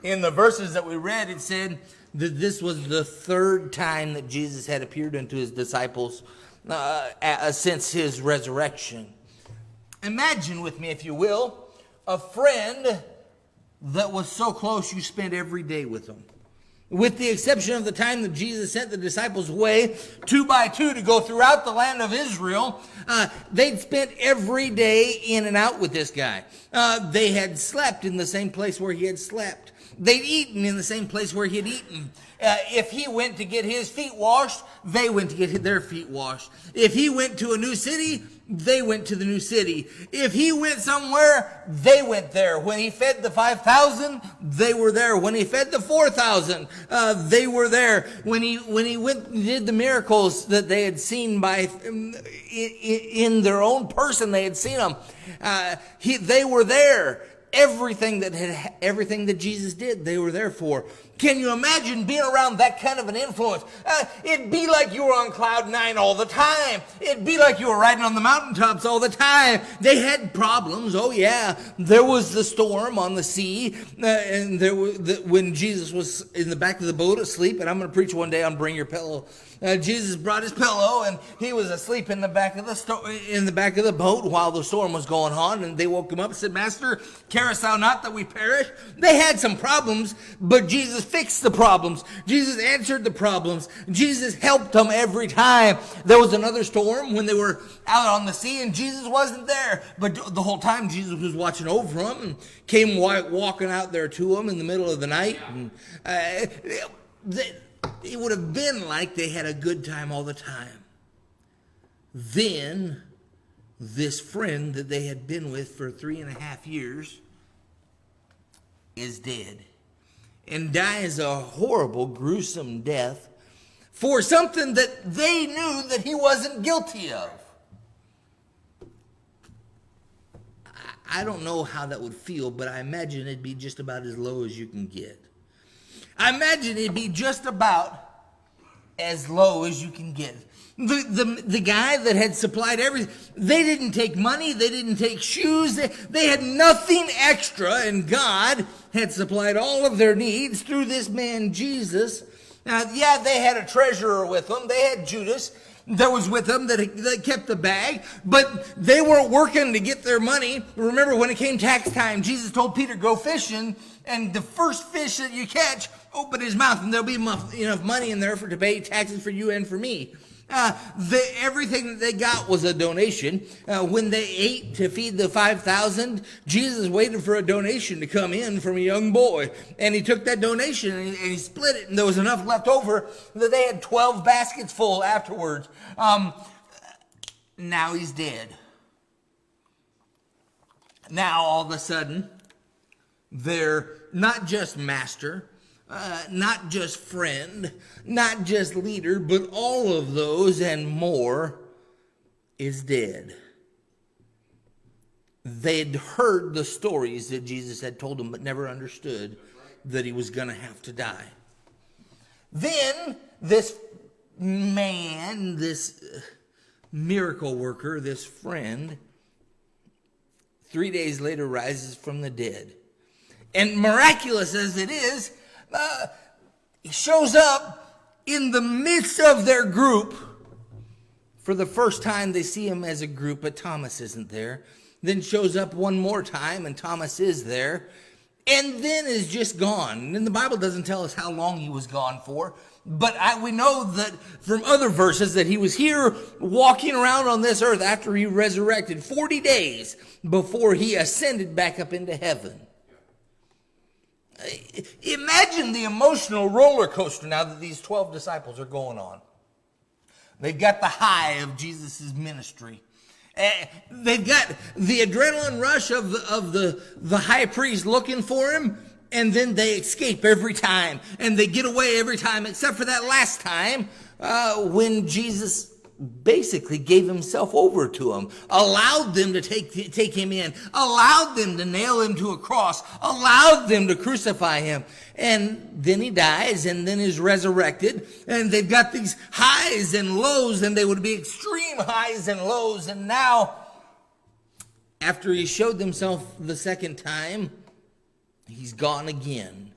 In the verses that we read, it said that this was the third time that Jesus had appeared unto his disciples since his resurrection. Imagine with me, if you will, a friend that was so close you spent every day with them. With the exception of the time that Jesus sent the disciples away 2 by 2 to go throughout the land of Israel, they'd spent every day in and out with this guy. They had slept in the same place where he had slept. They'd eaten in the same place where he had eaten. If he went to get his feet washed, they went to get their feet washed. If he went to a new city, they went to the new city. If he went somewhere, they went there. When he fed the 5,000, they were there. When he fed the 4,000, they were there. When he went and did the miracles that they had seen in their own person, they had seen them. They were there. Everything that Jesus did, they were there for. Can you imagine being around that kind of an influence? It'd be like you were on cloud 9 all the time. It'd be like you were riding on the mountaintops all the time. They had problems. Oh yeah, there was the storm on the sea, and when Jesus was in the back of the boat asleep. And I'm going to preach one day on Bring Your Pillow. Jesus brought his pillow, and he was asleep in the back of the boat while the storm was going on. And they woke him up and said, "Master, carest thou not that we perish?" They had some problems, but Jesus fixed the problems. Jesus answered the problems. Jesus helped them every time. There was another storm when they were out on the sea, and Jesus wasn't there. But the whole time, Jesus was watching over them and came walking out there to them in the middle of the night. And, it would have been like they had a good time all the time. Then, this friend that they had been with for 3.5 years is dead. And dies a horrible, gruesome death for something that they knew that he wasn't guilty of. I don't know how that would feel, but I imagine it'd be just about as low as you can get. I imagine it'd be just about as low as you can get. The guy that had supplied everything, they didn't take money, they didn't take shoes, they had nothing extra, and God had supplied all of their needs through this man Jesus. Now, yeah, they had a treasurer with them, they had Judas that was with them that kept the bag, but they weren't working to get their money. Remember, when it came tax time, Jesus told Peter, "Go fishing, and the first fish that you catch, open his mouth, and there'll be enough money in there to pay taxes for you and for me." Everything that they got was a donation. When they ate to feed the 5,000, Jesus waited for a donation to come in from a young boy. And he took that donation and he split it, and there was enough left over that they had 12 baskets full afterwards. Now he's dead. Now all of a sudden, they're not just master, not just friend, not just leader, but all of those and more is dead. They'd heard the stories that Jesus had told them, but never understood that he was going to have to die. Then this man, this miracle worker, this friend, 3 days later rises from the dead. And miraculous as it is, he shows up in the midst of their group. For the first time they see him as a group, but Thomas isn't there. Then shows up one more time, and Thomas is there. And then is just gone. And the Bible doesn't tell us how long he was gone for. But we know that from other verses that he was here walking around on this earth after he resurrected 40 days before he ascended back up into heaven. Imagine the emotional roller coaster now that these 12 disciples are going on. They've got the high of Jesus' ministry. They've got the adrenaline rush of the high priest looking for him, and then they escape every time, and they get away every time, except for that last time when Jesus basically gave himself over to him, allowed them to take him in, allowed them to nail him to a cross, allowed them to crucify him. And then he dies and then is resurrected. And they've got these highs and lows, and they would be extreme highs and lows. And now, after he showed himself the second time, he's gone again.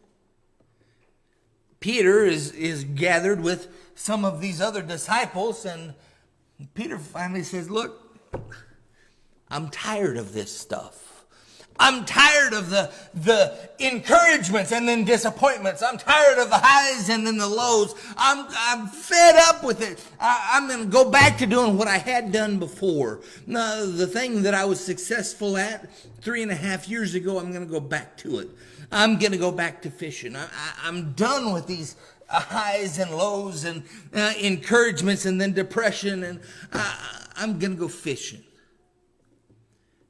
Peter is gathered with some of these other disciples, and Peter finally says, look, I'm tired of this stuff. I'm tired of the encouragements and then disappointments. I'm tired of the highs and then the lows. I'm fed up with it. I'm going to go back to doing what I had done before. Now, the thing that I was successful at 3.5 years ago, I'm going to go back to it. I'm going to go back to fishing. I'm done with these highs and lows and encouragements and then depression, and I'm going to go fishing.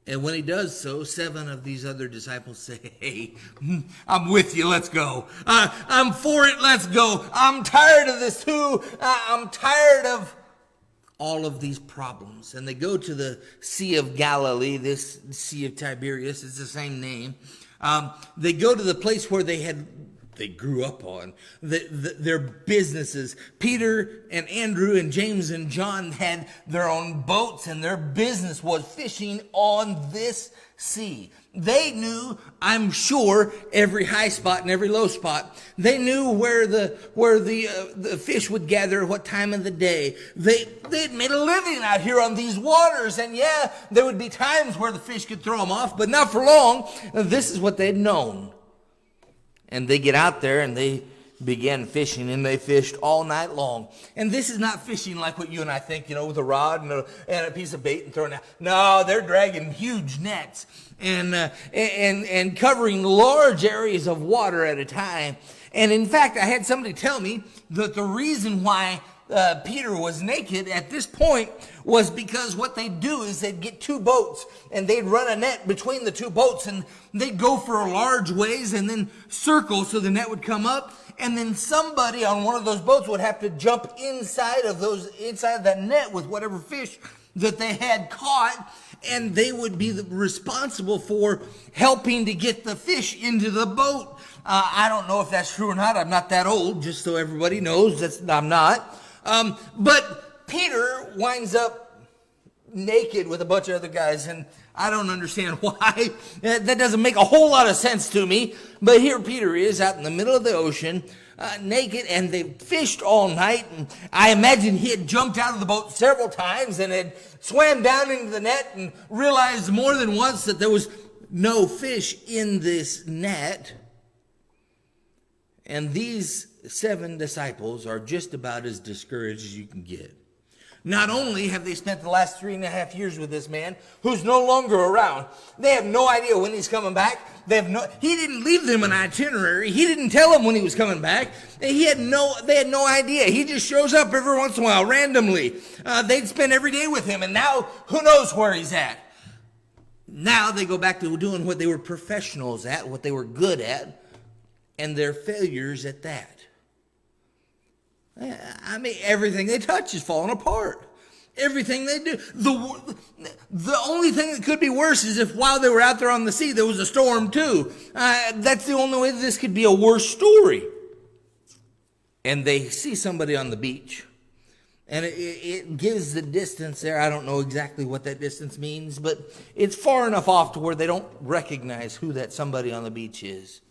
And when he does so, 7 of these other disciples say, hey, I'm with you, let's go. I'm for it, let's go. I'm tired of this too. I'm tired of all of these problems. And they go to the Sea of Galilee, this Sea of Tiberias, it's the same name. They go to the place where they grew up on, their businesses. Peter and Andrew and James and John had their own boats, and their business was fishing on this sea. They knew, I'm sure, every high spot and every low spot. They knew where the fish would gather, what time of the day. They'd made a living out here on these waters, and yeah, there would be times where the fish could throw them off, but not for long. This is what they'd known. And they get out there and they began fishing, and they fished all night long. And this is not fishing like what you and I think, with a rod and a piece of bait and throwing out. No, they're dragging huge nets and covering large areas of water at a time. And in fact, I had somebody tell me that the reason why Peter was naked at this point was because what they'd do is they'd get 2 boats and they'd run a net between the 2 boats, and they'd go for a large ways and then circle so the net would come up, and then somebody on one of those boats would have to jump inside of that net with whatever fish that they had caught, and they would be responsible for helping to get the fish into the boat. I don't know if that's true or not. I'm not that old, just so everybody knows. I'm not. But Peter winds up naked with a bunch of other guys, and I don't understand why. That doesn't make a whole lot of sense to me. But here Peter is out in the middle of the ocean, naked, and they fished all night. And I imagine he had jumped out of the boat several times and had swam down into the net and realized more than once that there was no fish in this net. And these 7 disciples are just about as discouraged as you can get. Not only have they spent the last 3.5 years with this man who's no longer around, they have no idea when he's coming back. He didn't leave them an itinerary. He didn't tell them when he was coming back. They had no idea. He just shows up every once in a while, randomly. They'd spend every day with him, and now who knows where he's at. Now they go back to doing what they were professionals at, what they were good at, and their failures at that. I mean, everything they touch is falling apart. Everything they do. The only thing that could be worse is if while they were out there on the sea, there was a storm too. That's the only way this could be a worse story. And they see somebody on the beach. And it gives the distance there. I don't know exactly what that distance means, but it's far enough off to where they don't recognize who that somebody on the beach is.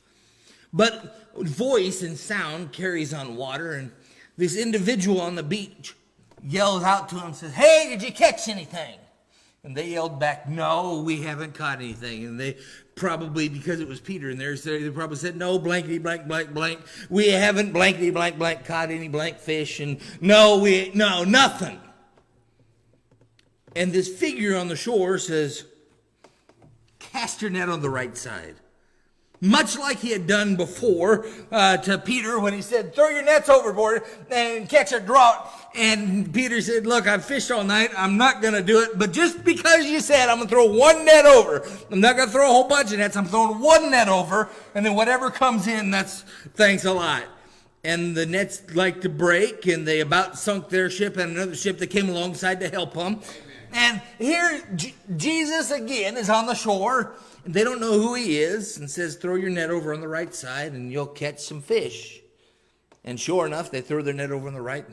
But voice and sound carries on water, and this individual on the beach yells out to him and says, hey, did you catch anything? And they yelled back, no, we haven't caught anything. And they probably, because it was Peter in there, they probably said, no, blankety blank blank blank. We haven't blankety blank blank caught any blank fish. And no, nothing. And this figure on the shore says, cast your net on the right side. Much like he had done before to Peter when he said, throw your nets overboard and catch a draught. And Peter said, look, I've fished all night. I'm not going to do it. But just because you said I'm going to throw one net over, I'm not going to throw a whole bunch of nets. I'm throwing one net over. And then whatever comes in, that's thanks a lot. And the nets like to break, and they about sunk their ship and another ship that came alongside to help them. And here Jesus again is on the shore. They don't know who he is, and says, throw your net over on the right side and you'll catch some fish. And sure enough, they throw their net over on the right.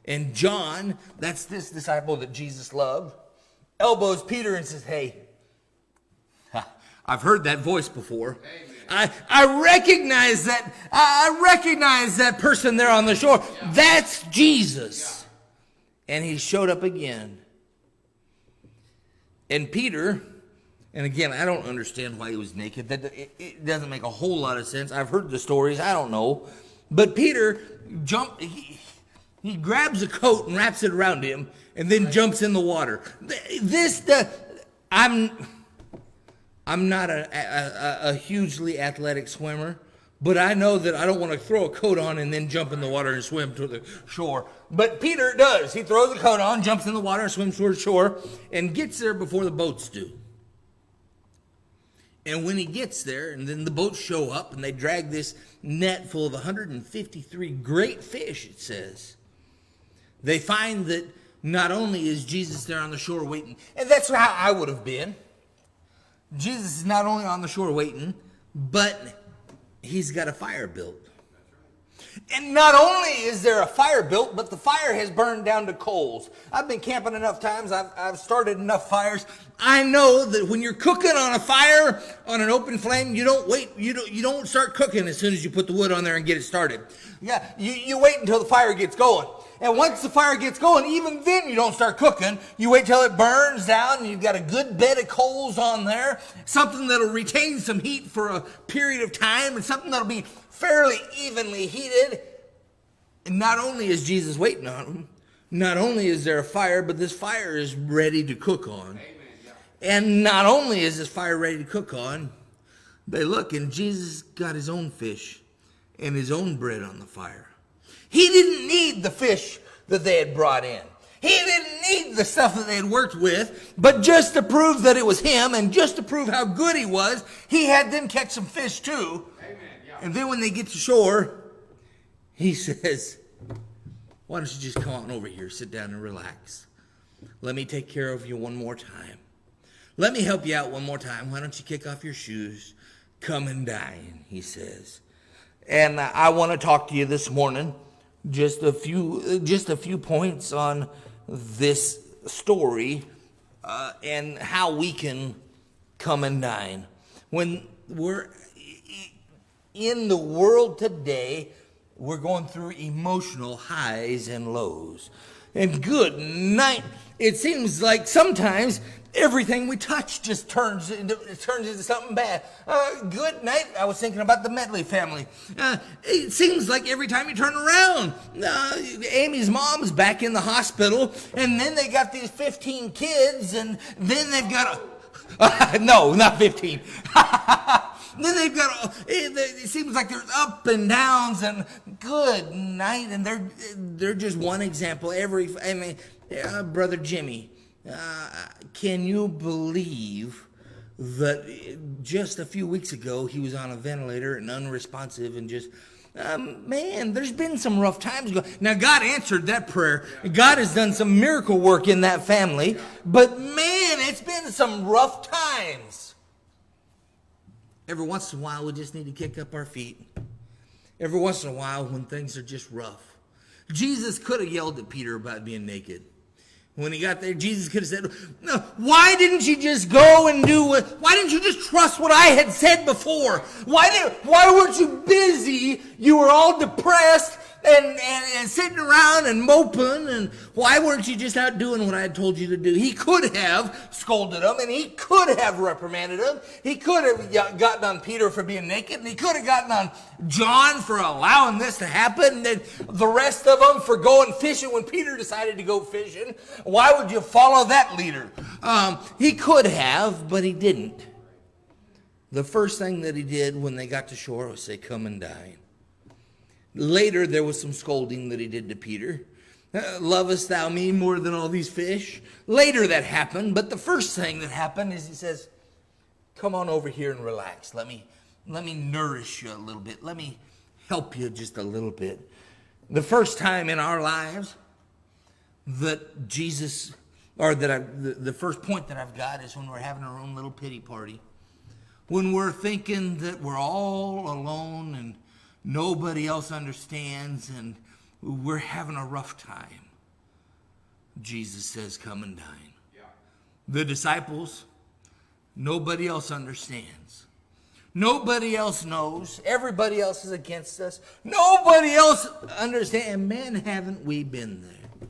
And John, that's this disciple that Jesus loved, elbows Peter and says, hey, I've heard that voice before. I recognize that. I recognize that person there on the shore. Yeah. That's Jesus. Yeah. And he showed up again. And Peter, and again, I don't understand why he was naked. It doesn't make a whole lot of sense. I've heard the stories. I don't know. But Peter he grabs a coat and wraps it around him and then jumps in the water. I'm not a hugely athletic swimmer, but I know that I don't want to throw a coat on and then jump in the water and swim to the shore. But Peter does. He throws the coat on, jumps in the water, swims toward the shore, and gets there before the boats do. And when he gets there, and then the boats show up, and they drag this net full of 153 great fish, it says. They find that not only is Jesus there on the shore waiting, and that's how I would have been. Jesus is not only on the shore waiting, but he's got a fire built. And not only is there a fire built, but the fire has burned down to coals. I've been camping enough times. I've started enough fires. I know that when you're cooking on a fire, on an open flame, you don't wait. You don't start cooking as soon as you put the wood on there and get it started. Yeah, you wait until the fire gets going. And once the fire gets going, even then you don't start cooking. You wait till it burns down and you've got a good bed of coals on there. Something that'll retain some heat for a period of time and something that'll be fairly evenly heated. And not only is Jesus waiting on them, not only is there a fire, but this fire is ready to cook on. Amen, yeah. And not only is this fire ready to cook on, they look and Jesus got his own fish and his own bread on the fire. He didn't need the fish that they had brought in. He didn't need the stuff that they had worked with, but just to prove that it was him and just to prove how good he was, he had them catch some fish too. Amen, yeah. And then when they get to shore, he says, why don't you just come on over here, sit down and relax. Let me take care of you one more time. Let me help you out one more time. Why don't you kick off your shoes? Come and dine, he says. And I want to talk to you this morning. Just a few points on this story and how we can come and dine. When we're in the world today, we're going through emotional highs and lows. And good night. It seems like sometimes everything we touch just turns into something bad. Good night. I was thinking about the Medley family. It seems like every time you turn around, Amy's mom's back in the hospital, and then they got these 15 kids, and then they've got no, not 15. Then they've got, it seems like there's up and downs and good night, and they're just one example. Brother Jimmy, can you believe that just a few weeks ago he was on a ventilator and unresponsive and just, man, there's been some rough times. Now, God answered that prayer. God has done some miracle work in that family, but man, it's been some rough times. Every once in a while, we just need to kick up our feet. Every once in a while, when things are just rough. Jesus could have yelled at Peter about being naked. When he got there, Jesus could have said, no, why didn't you just go and why didn't you just trust what I had said before? Why weren't you busy? You were all depressed and sitting around and moping, and why weren't you just out doing what I had told you to do? He could have scolded him, and he could have reprimanded him. He could have gotten on Peter for being naked, and he could have gotten on John for allowing this to happen, and the rest of them for going fishing when Peter decided to go fishing. Why would you follow that leader? He could have, but he didn't. The first thing that he did when they got to shore was say, come and dine. Later, there was some scolding that he did to Peter. Lovest thou me more than all these fish? Later that happened, but the first thing that happened is he says, come on over here and relax. Let me nourish you a little bit. Let me help you just a little bit. The first time in our lives that Jesus, or that the first point that I've got is when we're having our own little pity party. When we're thinking that we're all alone and nobody else understands, and we're having a rough time. Jesus says, come and dine. Yeah. The disciples, Nobody else understands. Nobody else knows. Everybody else is against us. Nobody else understands. And man, haven't we been there?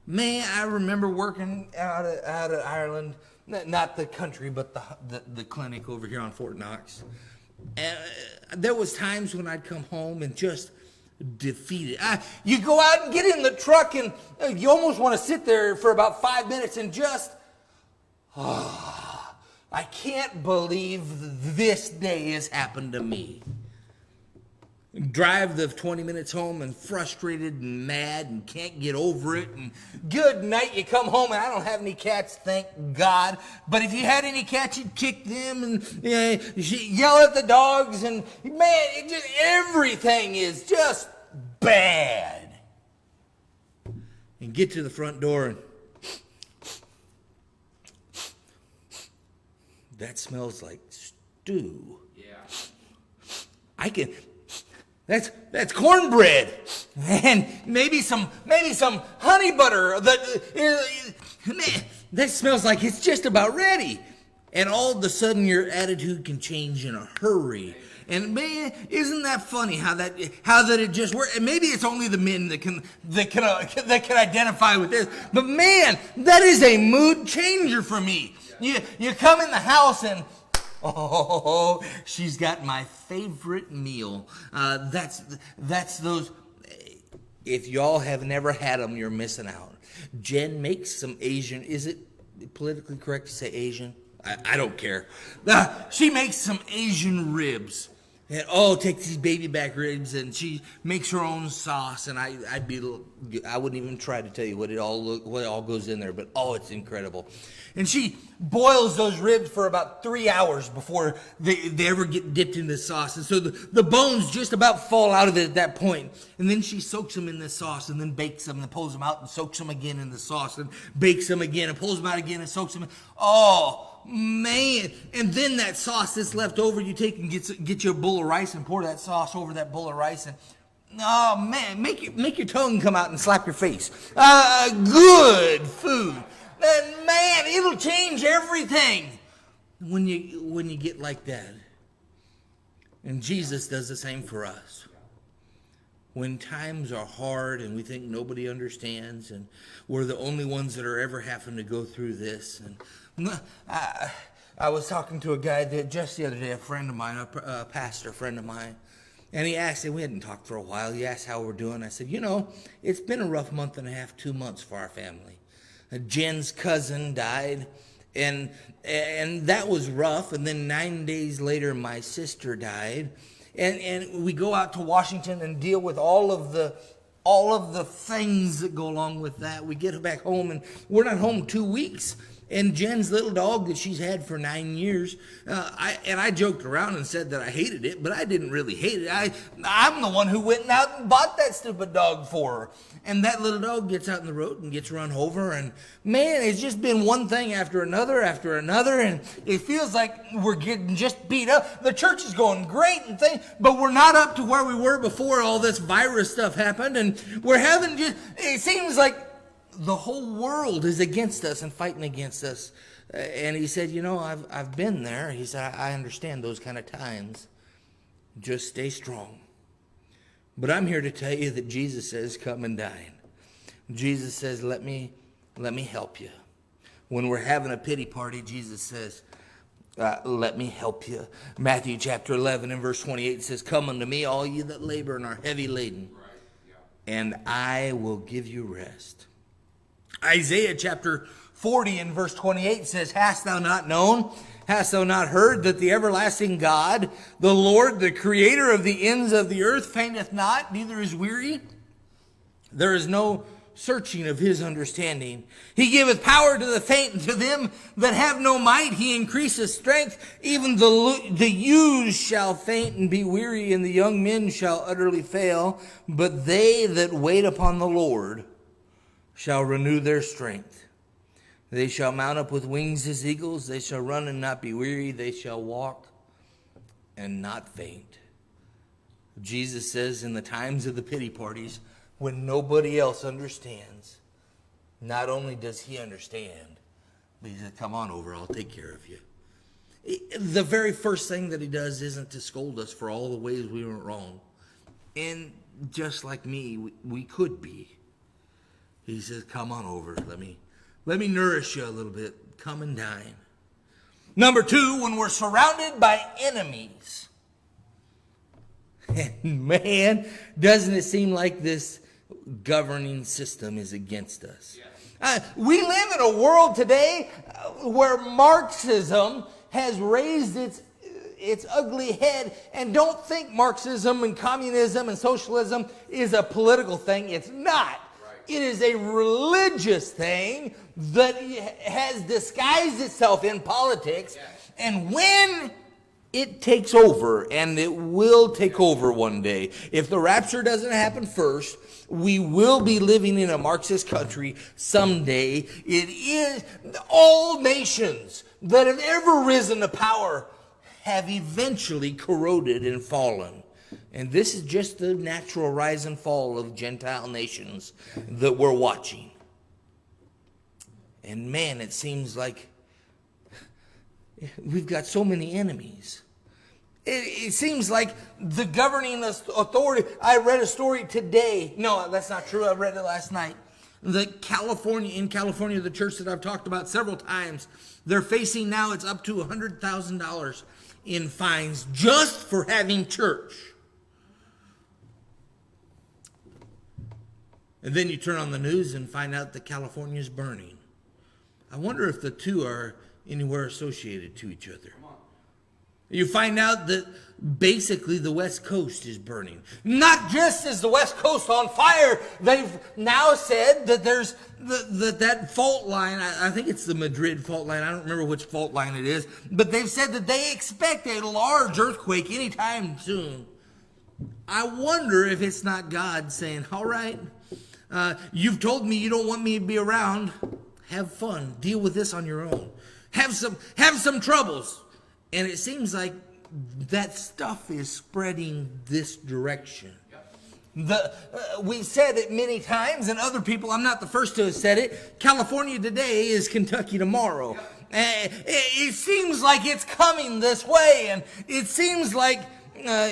Man, I remember working out of Ireland, not the country, but the clinic over here on Fort Knox. And there was times when I'd come home and just defeated. You go out and get in the truck and you almost want to sit there for about 5 minutes and just, I can't believe this day has happened to me. Drive the 20 minutes home and frustrated and mad and can't get over it. And good night, you come home and I don't have any cats, thank God. But if you had any cats, you'd kick them and yell at the dogs. And man, everything is just bad. And get to the front door and that smells like stew. Yeah. That's cornbread and maybe some honey butter. That smells like it's just about ready. And all of a sudden your attitude can change in a hurry. And man, isn't that funny how that it just works? And maybe it's only the men that can identify with this. But man, that is a mood changer for me. You come in the house and oh, she's got my favorite meal. That's those. If y'all have never had them, you're missing out. Jen makes some Asian. Is it politically correct to say Asian? I don't care. She makes some Asian ribs. And take these baby back ribs, and she makes her own sauce. And I wouldn't even try to tell you what all goes in there, but it's incredible. And she boils those ribs for about 3 hours before they ever get dipped in the sauce. And so the bones just about fall out of it at that point. And then she soaks them in the sauce and then bakes them and pulls them out and soaks them again in the sauce and bakes them again and pulls them out again and soaks them in. Oh, man. And then that sauce that's left over, you take and get you a bowl of rice and pour that sauce over that bowl of rice. And oh, man, make your tongue come out and slap your face. Good food. And man, it'll change everything when you get like that. And Jesus does the same for us. When times are hard and we think nobody understands and we're the only ones that are ever having to go through this. And I was talking to a guy just the other day, a friend of mine, a pastor friend of mine. And he asked, and we hadn't talked for a while, he asked how we're doing. I said, it's been a rough month and a half, 2 months for our family. Jen's cousin died, and that was rough. And then 9 days later, my sister died, and we go out to Washington and deal with all of the things that go along with that. We get back home, and we're not home 2 weeks. And Jen's little dog that she's had for 9 years, I joked around and said that I hated it, but I didn't really hate it. I'm the one who went out and bought that stupid dog for her. And that little dog gets out in the road and gets run over. And man, it's just been one thing after another, and it feels like we're getting just beat up. The church is going great and things, but we're not up to where we were before all this virus stuff happened. And it seems like the whole world is against us and fighting against us. And he said, I've been there. He said, I understand those kind of times. Just stay strong. But I'm here to tell you that Jesus says, come and dine. Jesus says, let me help you. When we're having a pity party, Jesus says, let me help you. Matthew chapter 11 and verse 28 says, come unto me, all you that labor and are heavy laden, and I will give you rest. Isaiah chapter 40 and verse 28 says, hast thou not known, hast thou not heard that the everlasting God, the Lord, the creator of the ends of the earth, fainteth not, neither is weary? There is no searching of his understanding. He giveth power to the faint, and to them that have no might he increaseth strength. Even the youths shall faint and be weary, and the young men shall utterly fail. But they that wait upon the Lord shall renew their strength. They shall mount up with wings as eagles. They shall run and not be weary. They shall walk and not faint. Jesus says in the times of the pity parties, when nobody else understands, not only does he understand, but he said, come on over, I'll take care of you. The very first thing that he does isn't to scold us for all the ways we went wrong. And just like me, we could be. He says, come on over. Let me nourish you a little bit. Come and dine. Number two, when we're surrounded by enemies. And man, doesn't it seem like this governing system is against us? We live in a world today where Marxism has raised its ugly head. And don't think Marxism and communism and socialism is a political thing. It's not. It is a religious thing that has disguised itself in politics. And when it takes over, and it will take over one day, if the rapture doesn't happen first, we will be living in a Marxist country someday. It is all nations that have ever risen to power have eventually corroded and fallen. And this is just the natural rise and fall of Gentile nations that we're watching. And man, it seems like we've got so many enemies. It seems like the governing authority. I read a story today. No, that's not true. I read it last night. In California, the church that I've talked about several times, they're facing now, it's up to $100,000 in fines just for having church. And then you turn on the news and find out that California is burning. I wonder if the two are anywhere associated to each other. You find out that basically the West Coast is burning. Not just is the West Coast on fire, they've now said that there's that fault line. I think it's the Madrid fault line. I don't remember which fault line it is. But they've said that they expect a large earthquake anytime soon. I wonder if it's not God saying, all right, you've told me you don't want me to be around. Have fun. Deal with this on your own. Have some troubles. And it seems like that stuff is spreading this direction. We've said it many times, and other people, I'm not the first to have said it, California today is Kentucky tomorrow. It seems like it's coming this way, and it seems like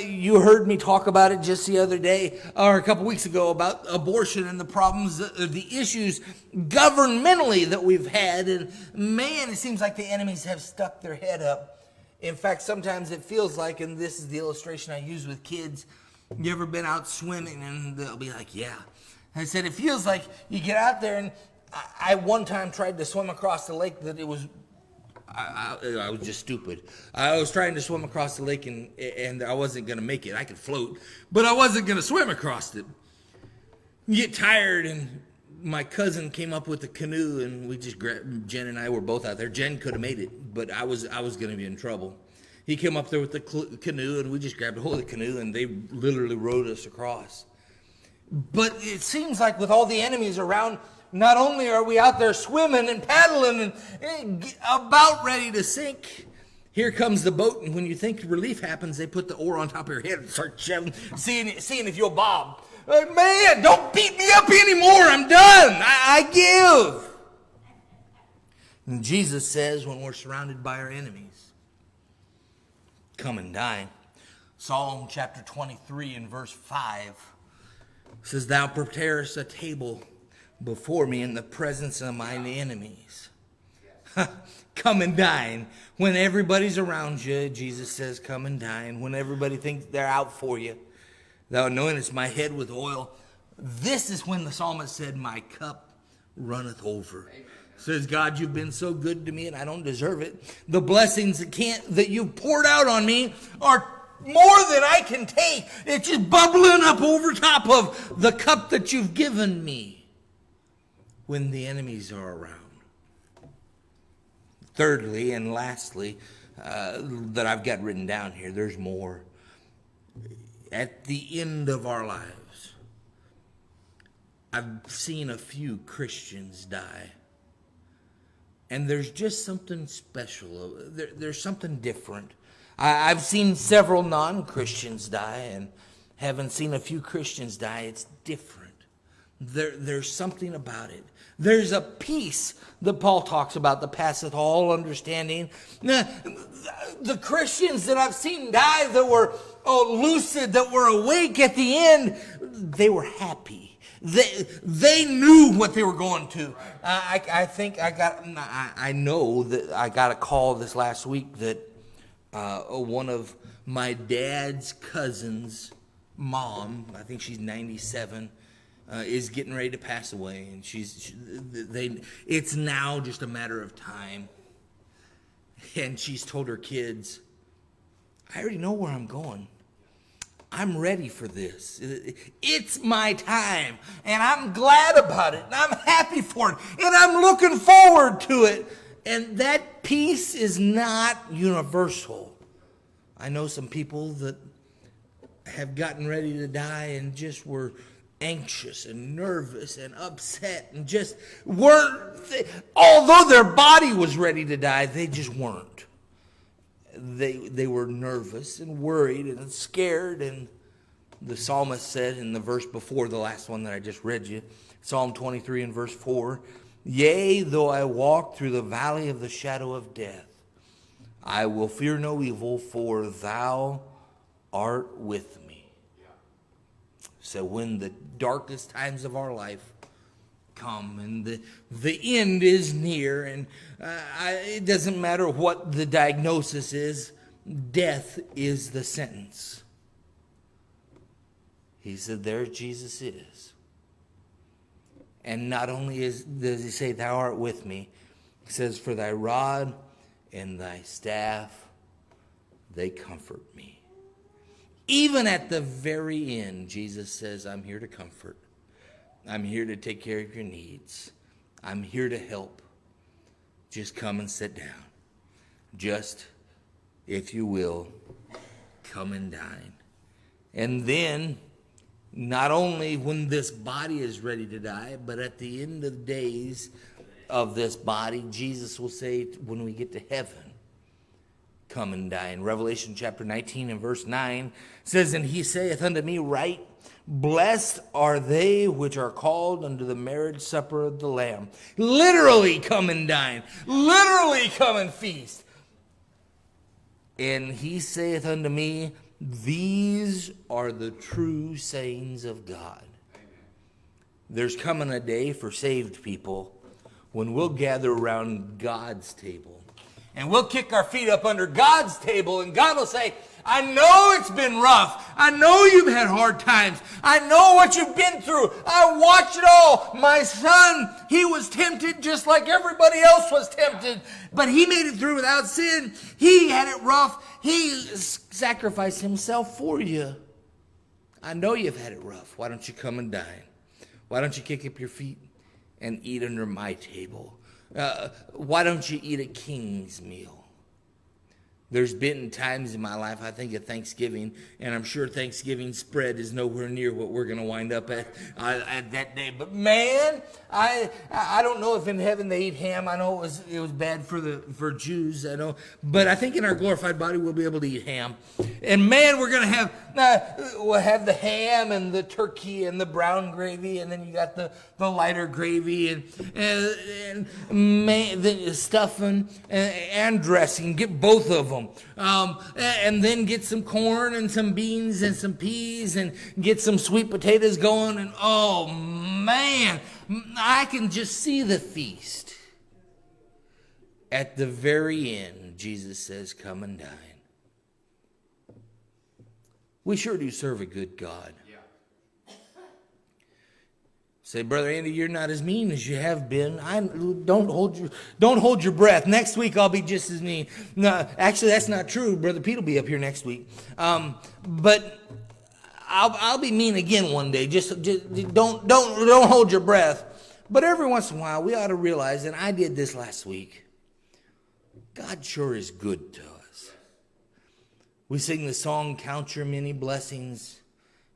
you heard me talk about it just the other day, or a couple weeks ago, about abortion and the problems, the issues governmentally that we've had. And man, it seems like the enemies have stuck their head up. In fact, sometimes it feels like, and this is the illustration I use with kids, you ever been out swimming and they'll be like, yeah. I said, it feels like you get out there, and I one time tried to swim across the lake that it was, I was just stupid. I was trying to swim across the lake and I wasn't going to make it. I could float, but I wasn't going to swim across it. You get tired, and my cousin came up with a canoe, and we just grabbed, Jen and I were both out there. Jen could have made it, but I was going to be in trouble. He came up there with the canoe, and we just grabbed a hold of the canoe, and they literally rowed us across. But it seems like with all the enemies around, not only are we out there swimming and paddling and about ready to sink, here comes the boat, and when you think relief happens, they put the oar on top of your head and start shoving, seeing if you'll bob. Man, don't beat me up anymore. I'm done. I give. And Jesus says when we're surrounded by our enemies, come and dine. Psalm chapter 23 and verse 5 says, thou preparest a table before me in the presence of mine enemies. Come and dine. When everybody's around you, Jesus says, come and dine. When everybody thinks they're out for you, thou anointest my head with oil. This is when the psalmist said, my cup runneth over. Amen. Says, God, you've been so good to me, and I don't deserve it. The blessings that you've poured out on me are more than I can take. It's just bubbling up over top of the cup that you've given me when the enemies are around. Thirdly and lastly, that I've got written down here, there's more. At the end of our lives, I've seen a few Christians die. And there's just something special. There's something different. I've seen several non-Christians die, and haven't seen a few Christians die. It's different. There's something about it. There's a peace that Paul talks about that passeth all understanding. The Christians that I've seen die that were lucid, that were awake at the end, they were happy. They knew what they were going to. I know that I got a call this last week that one of my dad's cousins' mom, I think she's 97, is getting ready to pass away, and it's now just a matter of time. And she's told her kids, I already know where I'm going. I'm ready for this. It's my time, and I'm glad about it, and I'm happy for it, and I'm looking forward to it. And that peace is not universal. I know some people that have gotten ready to die and just were anxious and nervous and upset and just weren't, although their body was ready to die, they just weren't. They were nervous and worried and scared. And the psalmist said in the verse before the last one that I just read you, Psalm 23 and verse 4, yea, though I walk through the valley of the shadow of death, I will fear no evil, for thou art with me. So when the darkest times of our life come and the end is near, and it doesn't matter what the diagnosis is, death is the sentence. He said, there Jesus is. And not only does he say, thou art with me, he says, for thy rod and thy staff, they comfort me. Even at the very end, Jesus says, I'm here to comfort. I'm here to take care of your needs. I'm here to help. Just come and sit down. Just, if you will, come and dine. And then, not only when this body is ready to die, but at the end of the days of this body, Jesus will say, when we get to heaven, come and dine. Revelation chapter 19 and verse 9 says, and he saith unto me, right, blessed are they which are called unto the marriage supper of the Lamb. Literally come and dine. Literally come and feast. And he saith unto me, these are the true sayings of God. There's coming a day for saved people when we'll gather around God's table. And we'll kick our feet up under God's table, and God will say, I know it's been rough. I know you've had hard times. I know what you've been through. I watched it all. My son, he was tempted just like everybody else was tempted, but he made it through without sin. He had it rough. He sacrificed himself for you. I know you've had it rough. Why don't you come and dine? Why don't you kick up your feet and eat under my table? Why don't you eat a king's meal? There's been times in my life, I think of Thanksgiving, and I'm sure Thanksgiving spread is nowhere near what we're going to wind up at that day. But man, I don't know if in heaven they eat ham. I know it was bad for Jews. I know, but I think in our glorified body we'll be able to eat ham. And man, we're going to have we'll have the ham and the turkey and the brown gravy, and then you got the lighter gravy and man, the stuffing and dressing. Get both of them. And then get some corn and some beans and some peas and get some sweet potatoes going. And oh man, I can just see the feast. At the very end, Jesus says, come and dine. We sure do serve a good God. Say, Brother Andy, you're not as mean as you have been. Don't hold your breath. Next week I'll be just as mean. No, actually that's not true. Brother Pete will be up here next week. But I'll be mean again one day. Just don't hold your breath. But every once in a while we ought to realize, and I did this last week, God sure is good to us. We sing the song, Count Your Many Blessings,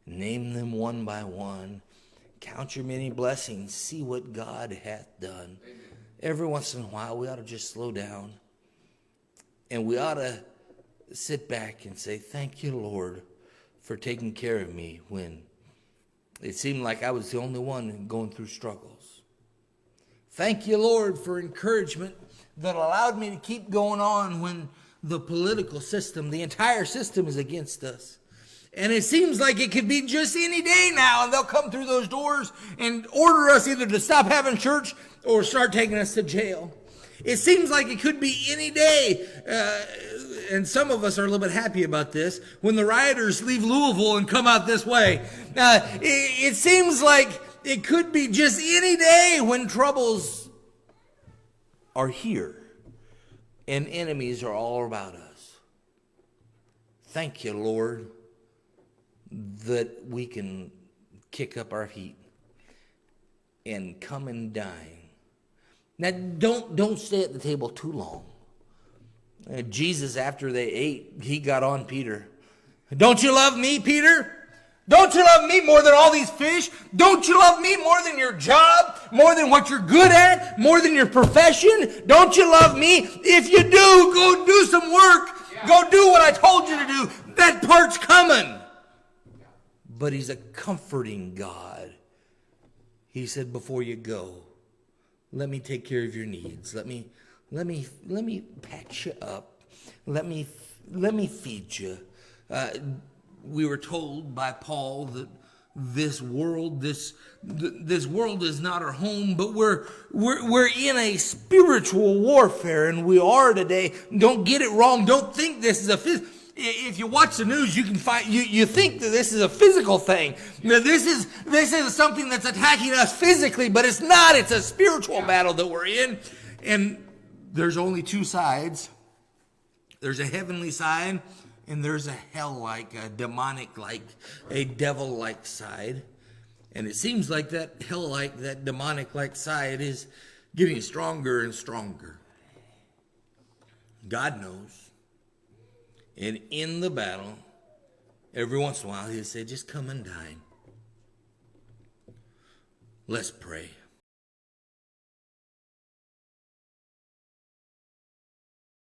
name them one by one. Count your many blessings, see what God hath done. Amen. Every once in a while, we ought to just slow down. And we ought to sit back and say, thank you, Lord, for taking care of me when It seemed like I was the only one going through struggles. Thank you, Lord, for encouragement that allowed me to keep going on when the political system, the entire system, is against us. And it seems like it could be just any day now, and they'll come through those doors and order us either to stop having church or start taking us to jail. It seems like it could be any day, and some of us are a little bit happy about this, when the rioters leave Louisville and come out this way. It seems like it could be just any day when troubles are here and enemies are all about us. Thank you, Lord, that we can kick up our feet and come and dine. Now, don't stay at the table too long. Jesus, after they ate, he got on Peter. Don't you love me, Peter? Don't you love me more than all these fish? Don't you love me more than your job? More than what you're good at? More than your profession? Don't you love me? If you do, go do some work. Yeah. Go do what I told you to do. That part's coming. But he's a comforting God. He said, before you go, let me take care of your needs. Let me patch you up. Let me feed you. We were told by Paul that this world is not our home, but we're in a spiritual warfare, and we are today. Don't get it wrong. Don't think this is if you watch the news, you can find you think that this is a physical thing. This is something that's attacking us physically, but it's not. It's a spiritual battle that we're in, and there's only two sides. There's a heavenly side, and there's a hell-like, a demonic-like, a devil-like side. And it seems like that hell-like, that demonic-like side is getting stronger and stronger. God knows. And in the battle, every once in a while, he'll say, just come and dine. Let's pray.